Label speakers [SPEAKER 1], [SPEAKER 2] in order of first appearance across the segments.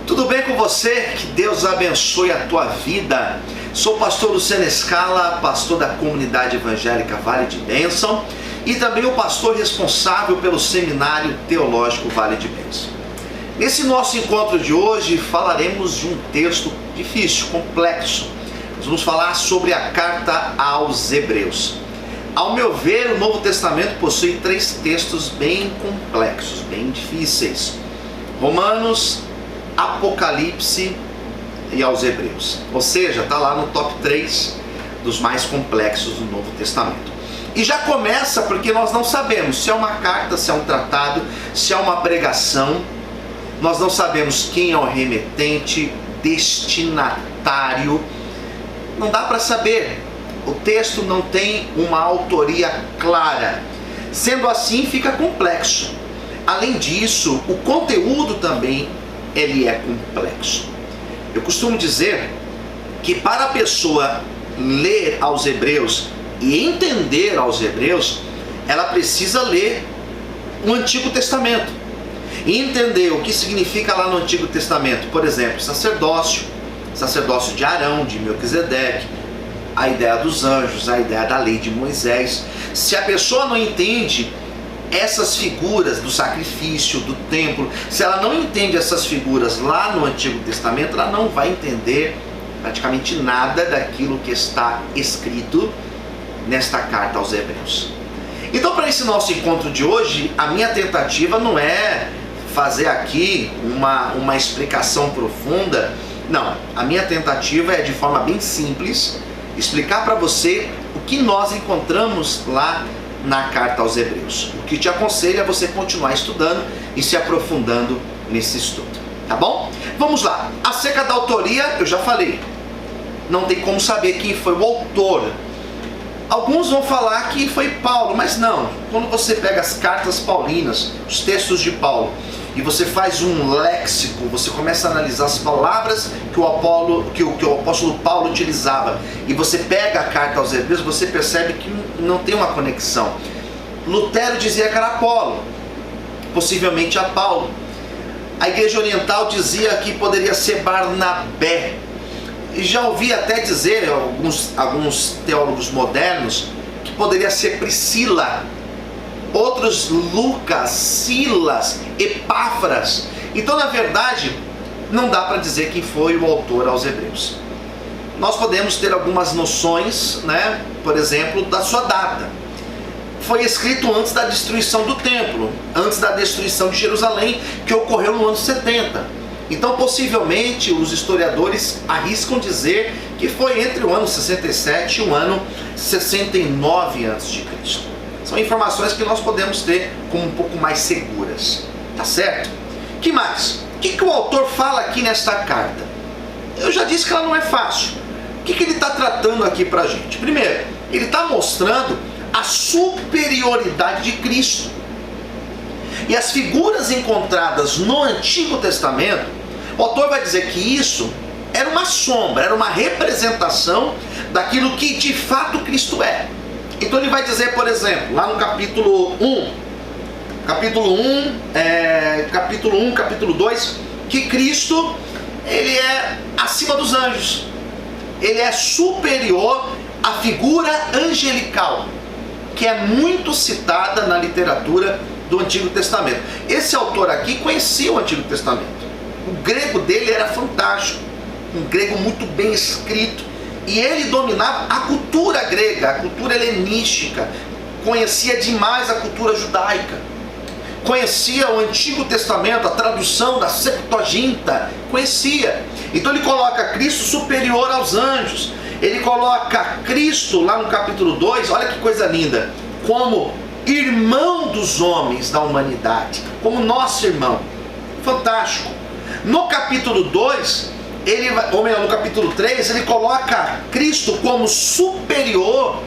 [SPEAKER 1] Tudo bem com você? Que Deus abençoe a tua vida. Sou o pastor Luciano Scala, pastor da comunidade evangélica Vale de Bênção e também o pastor responsável pelo seminário teológico Vale de Bênção. Nesse nosso encontro de hoje falaremos de um texto difícil, complexo. Nós vamos falar sobre a carta aos Hebreus. Ao meu ver, o Novo Testamento possui 3 textos bem complexos, bem difíceis: Romanos, Apocalipse e aos Hebreus. Ou seja, está lá no top 3 dos mais complexos do Novo Testamento. E já começa porque nós não sabemos se é uma carta, se é um tratado, se é uma pregação. Nós não sabemos quem é o remetente, destinatário. Não dá para saber. O texto não tem uma autoria clara. Sendo assim, fica complexo. Além disso, o conteúdo também ele é complexo. Eu costumo dizer que para a pessoa ler aos Hebreus e entender aos Hebreus, ela precisa ler o Antigo Testamento e entender o que significa lá no Antigo Testamento. Por exemplo, sacerdócio de Arão, de Melquisedeque, a ideia dos anjos, a ideia da lei de Moisés. Se a pessoa não entende essas figuras do sacrifício, do templo, se ela não entende essas figuras lá no Antigo Testamento, ela não vai entender praticamente nada daquilo que está escrito nesta carta aos Hebreus. Então, para esse nosso encontro de hoje, a minha tentativa não é fazer aqui uma explicação profunda. Não, a minha tentativa é, de forma bem simples, explicar para você o que nós encontramos lá na carta aos Hebreus. O que te aconselho é você continuar estudando e se aprofundando nesse estudo, tá bom? Vamos lá. Acerca da autoria, eu já falei, não tem como saber quem foi o autor. Alguns vão falar que foi Paulo, mas não. Quando você pega as cartas paulinas, os textos de Paulo, e você faz um léxico, você começa a analisar as palavras que o apóstolo Paulo utilizava, e você pega a carta aos Hebreus, você percebe que não tem uma conexão. Lutero dizia que era Apolo, possivelmente a Paulo. A Igreja Oriental dizia que poderia ser Barnabé. E já ouvi até dizer, alguns teólogos modernos, que poderia ser Priscila. Outros Lucas, Silas, Epáfras. Então, na verdade, não dá para dizer quem foi o autor aos Hebreus. Nós podemos ter algumas noções, por exemplo, da sua data. Foi escrito antes da destruição do templo, antes da destruição de Jerusalém, que ocorreu no ano 70. Então, possivelmente, os historiadores arriscam dizer que foi entre o ano 67 e o ano 69 a.C. São informações que nós podemos ter como um pouco mais seguras, tá certo? Que mais? O que o autor fala aqui nesta carta? Eu já disse que ela não é fácil. O que ele está tratando aqui pra gente? Primeiro, ele está mostrando a superioridade de Cristo. E as figuras encontradas no Antigo Testamento, o autor vai dizer que isso era uma sombra, era uma representação daquilo que de fato Cristo é. Então ele vai dizer, por exemplo, lá no capítulo 2, que Cristo, ele é acima dos anjos. Ele é superior à figura angelical, que é muito citada na literatura do Antigo Testamento. Esse autor aqui conhecia o Antigo Testamento. O grego dele era fantástico, um grego muito bem escrito. E ele dominava a cultura grega, a cultura helenística, conhecia demais a cultura judaica, conhecia o Antigo Testamento, a tradução da Septuaginta, conhecia. Então ele coloca Cristo superior aos anjos, ele coloca Cristo lá no capítulo 2, olha que coisa linda, como irmão dos homens da humanidade, como nosso irmão, fantástico. No capítulo 2, no capítulo 3, ele coloca Cristo como superior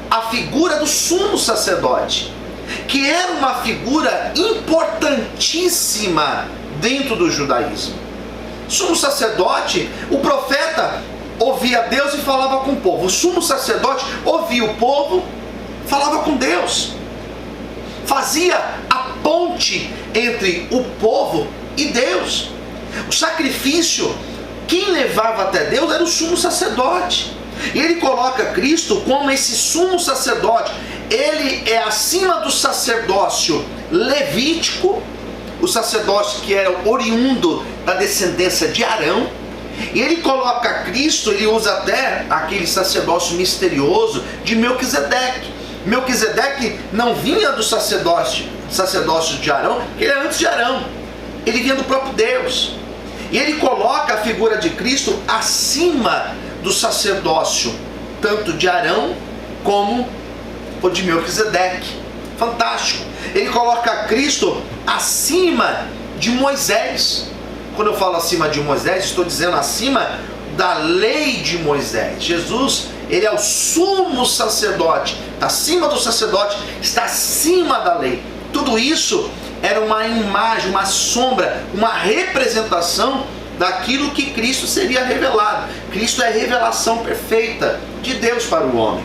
[SPEAKER 1] à figura do sumo sacerdote, que era uma figura importantíssima dentro do judaísmo. Sumo sacerdote, o profeta ouvia Deus e falava com o povo. O sumo sacerdote ouvia o povo, falava com Deus. Fazia a ponte entre o povo e Deus. O sacrifício, quem levava até Deus era o sumo sacerdote. E ele coloca Cristo como esse sumo sacerdote. Ele é acima do sacerdócio levítico, o sacerdócio que era oriundo da descendência de Arão. E ele coloca Cristo, ele usa até aquele sacerdócio misterioso de Melquisedeque. Melquisedeque não vinha do sacerdócio de Arão, ele é antes de Arão. Ele vinha do próprio Deus. E ele coloca a figura de Cristo acima do sacerdócio, tanto de Arão como o de Melquisedeque. Fantástico. Ele coloca Cristo acima de Moisés. Quando eu falo acima de Moisés, estou dizendo acima da lei de Moisés. Jesus, ele é o sumo sacerdote, está acima do sacerdote, está acima da lei. Tudo isso era uma imagem, uma sombra, uma representação daquilo que Cristo seria revelado. Cristo é a revelação perfeita de Deus para o homem.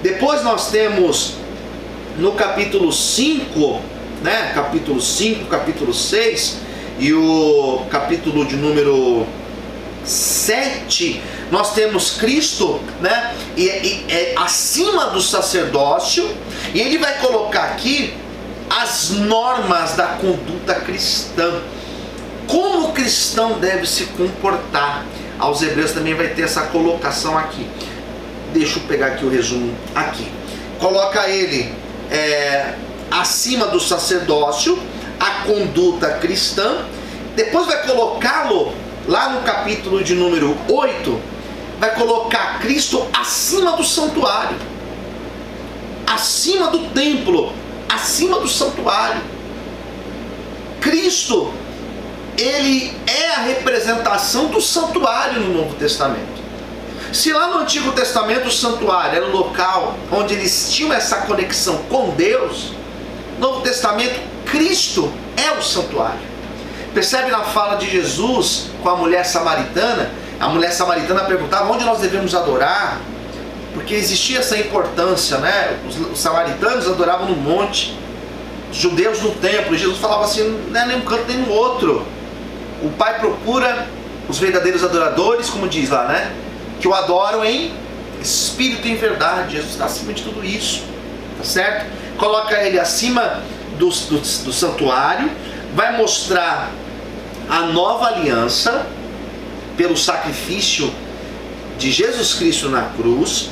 [SPEAKER 1] Depois nós temos no capítulo 5, né? Capítulo 5, capítulo 6 e o capítulo de número 7, nós temos Cristo, né? E acima do sacerdócio, e ele vai colocar aqui as normas da conduta cristã. Como o cristão deve se comportar. Aos Hebreus também vai ter essa colocação aqui. Deixa eu pegar aqui o resumo aqui. Coloca ele acima do sacerdócio, a conduta cristã. Depois vai colocá-lo lá no capítulo de número 8, vai colocar Cristo acima do santuário, acima do templo, acima do santuário. Cristo, ele é a representação do santuário no Novo Testamento. Se lá no Antigo Testamento o santuário era o local onde eles tinham essa conexão com Deus, no Novo Testamento Cristo é o santuário. Percebe na fala de Jesus com a mulher samaritana? A mulher samaritana perguntava onde nós devemos adorar, porque existia essa importância, né? Os samaritanos adoravam no monte, os judeus no templo, e Jesus falava assim, não é nem um canto nem no outro. O Pai procura os verdadeiros adoradores, como diz lá, né? Que o adoram em espírito e em verdade. Jesus está acima de tudo isso, tá certo? Coloca ele acima do santuário, vai mostrar a nova aliança pelo sacrifício de Jesus Cristo na cruz.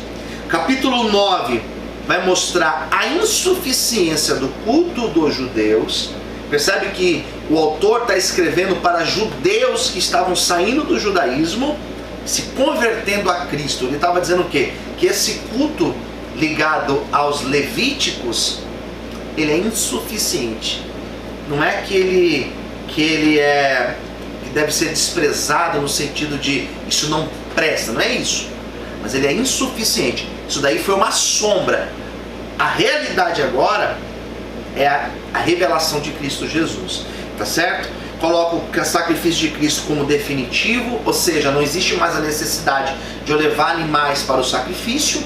[SPEAKER 1] Capítulo 9 vai mostrar a insuficiência do culto dos judeus. Percebe que o autor está escrevendo para judeus que estavam saindo do judaísmo, se convertendo a Cristo. Ele estava dizendo o quê? Que esse culto ligado aos levíticos, ele é insuficiente. Não é que ele deve ser desprezado no sentido de isso não presta, não é isso. Mas ele é insuficiente. Isso daí foi uma sombra. A realidade agora é a revelação de Cristo Jesus, tá certo? Coloco o sacrifício de Cristo como definitivo, ou seja, não existe mais a necessidade de eu levar animais para o sacrifício,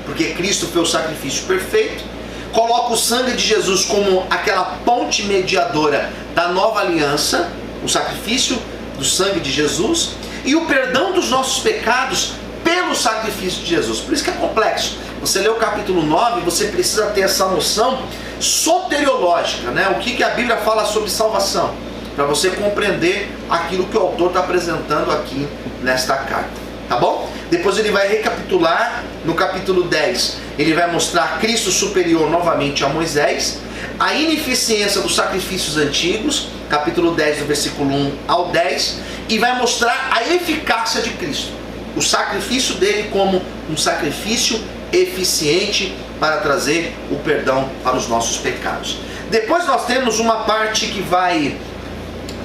[SPEAKER 1] porque Cristo foi o sacrifício perfeito. Coloco o sangue de Jesus como aquela ponte mediadora da nova aliança, o sacrifício do sangue de Jesus, e o perdão dos nossos pecados pelo sacrifício de Jesus. Por isso que é complexo. Você lê o capítulo 9, você precisa ter essa noção soteriológica, né? O que a Bíblia fala sobre salvação, para você compreender aquilo que o autor está apresentando aqui nesta carta, tá bom? Depois ele vai recapitular no capítulo 10, ele vai mostrar Cristo superior novamente a Moisés, a ineficiência dos sacrifícios antigos, capítulo 10 do versículo 1 ao 10, e vai mostrar a eficácia de Cristo, o sacrifício dele como um sacrifício eficiente para trazer o perdão para os nossos pecados. Depois nós temos uma parte que vai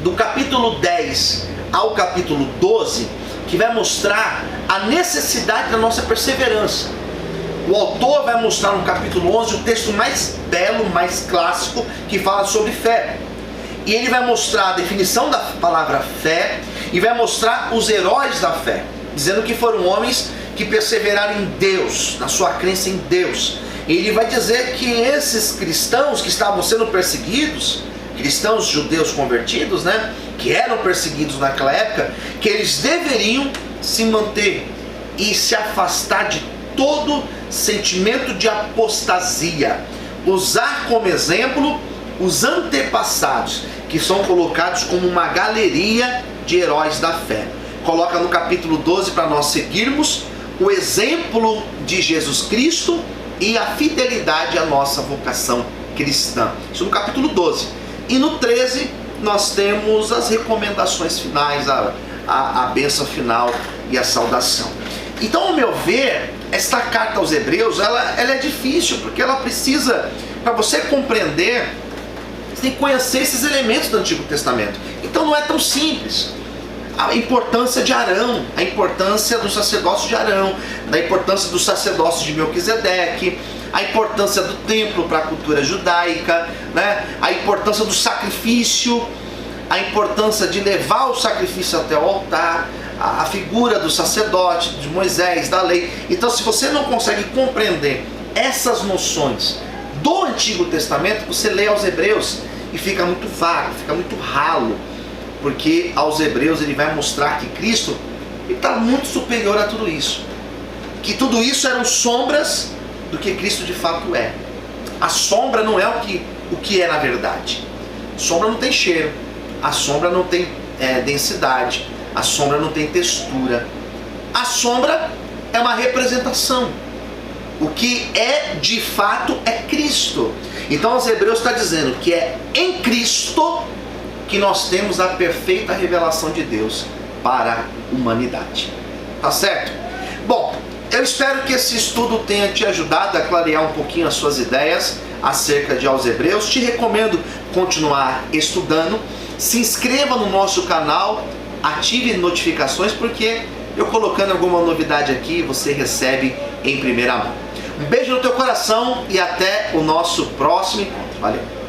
[SPEAKER 1] do capítulo 10 ao capítulo 12, que vai mostrar a necessidade da nossa perseverança. O autor vai mostrar no capítulo 11 o texto mais belo, mais clássico, que fala sobre fé. E ele vai mostrar a definição da palavra fé e vai mostrar os heróis da fé, dizendo que foram homens que perseveraram em Deus, na sua crença em Deus. E ele vai dizer que esses cristãos que estavam sendo perseguidos, cristãos judeus convertidos, né? que eram perseguidos naquela época, que eles deveriam se manter e se afastar de todo sentimento de apostasia. Usar como exemplo os antepassados, que são colocados como uma galeria de heróis da fé. Coloca no capítulo 12 para nós seguirmos o exemplo de Jesus Cristo e a fidelidade à nossa vocação cristã. Isso no capítulo 12. E no 13 nós temos as recomendações finais, a bênção final e a saudação. Então, ao meu ver, esta carta aos Hebreus, ela é difícil, porque ela precisa, para você compreender, você tem que conhecer esses elementos do Antigo Testamento. Então não é tão simples. A importância de Arão, a importância do sacerdócio de Arão, da importância do sacerdócio de Melquisedeque, a importância do templo para a cultura judaica, né? A importância do sacrifício, a importância de levar o sacrifício até o altar, a figura do sacerdote, de Moisés, da lei. Então, se você não consegue compreender essas noções do Antigo Testamento, você lê aos Hebreus e fica muito vago, fica muito ralo, porque aos Hebreus ele vai mostrar que Cristo está muito superior a tudo isso, que tudo isso eram sombras do que Cristo de fato é. A sombra não é o que é na verdade. A sombra não tem cheiro, a sombra não tem densidade, a sombra não tem textura. A sombra é uma representação. O que é de fato é Cristo. Então os Hebreus está dizendo que é em Cristo que nós temos a perfeita revelação de Deus para a humanidade. Tá certo? Bom, eu espero que esse estudo tenha te ajudado a clarear um pouquinho as suas ideias acerca de aos Hebreus. Te recomendo continuar estudando. Se inscreva no nosso canal, ative notificações, porque eu colocando alguma novidade aqui, você recebe em primeira mão. Um beijo no teu coração e até o nosso próximo encontro. Valeu!